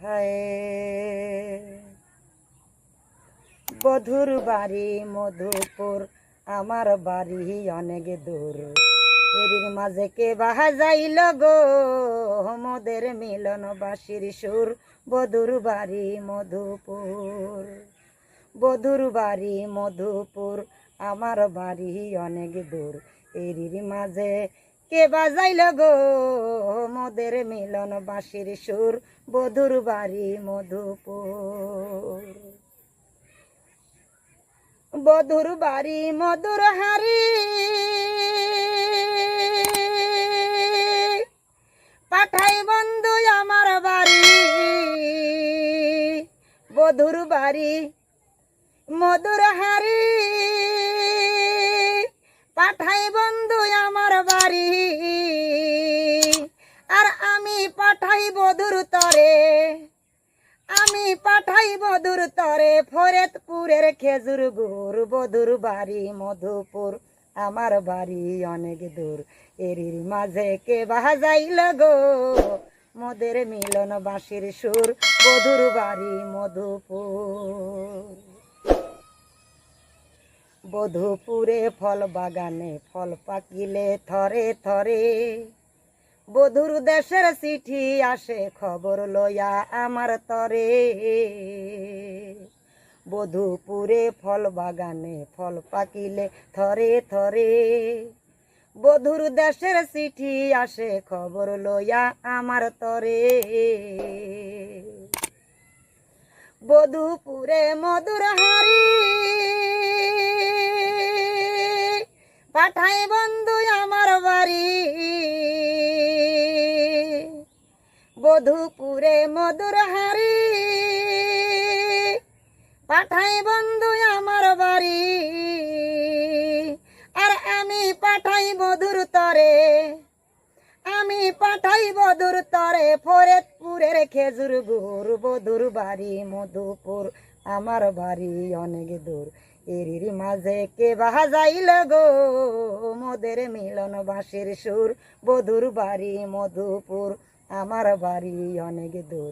হায় বধুর বাড়ি মধুপুর, আমার বাড়ি অনেক দূর। এরির মাঝে কে বাহা যাইল গো, মোদের মিলন বাসির সুর। বধুর বাড়ি মধুপুর, বধুর বাড়ি মধুপুর, আমার বাড়ি অনেক দূর। এরির মাঝে কে বাজাইল গো, মোদের মিলন বাসির সুর। বধুর বাড়ি মধুপুর, বধুর বাড়ি মধুর হারি, পাঠাই বন্ধু আমার বাড়ি। বধুর বাড়ি মধুর হারি, পাঠাই বন্ধু আমার বাড়ি। আর আমি পাঠাই বধুর তরে, আমি পাঠাই বধুর তরে ফরিদপুরের খেজুর গুড়। বধুর বাড়ি মধুপুর, আমার বাড়ি অনেক দূর। এরির মাঝে কে বাজাইল গো, মোদের মিলন বাঁশির সুর। বধুর বাড়ি মধুপুর, বধুপুরে ফল বাগানে ফল পাকিলে থরে থরে। বধুর দেশের চিঠি আসে খবর লয়া আমার তরে। বধুপুরে ফল বাগানে ফল পাকিলে থরে থরে। বধুর দেশের চিঠি আসে খবর লয়া আমার তরে। বধুপুরে মধুর হারি, পাঠাই বন্ধু আমার বাড়ি। বধুপুরে মধুর হারি, পাঠাই বন্ধু আমার বাড়ি। আর আমি পাঠাই বধুর তরে, আমি পাঠাই বধুর তরে ফরিদপুরের খেজুর গুড়। বধুর বাড়ি মধুপুর, আমার বাড়ি অনেক দূর। এরির মাঝে কে বাজাইল গো, মোদের মিলন বাঁশির সুর। বধুর বাড়ি মধুপুর, আমার বাড়ি অনেক দূর।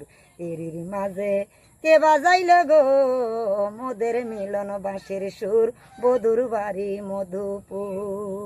এরির মাঝে কে বাজাইল গো, মোদের মিলন বাঁশির সুর। বধুর বাড়ি মধুপুর।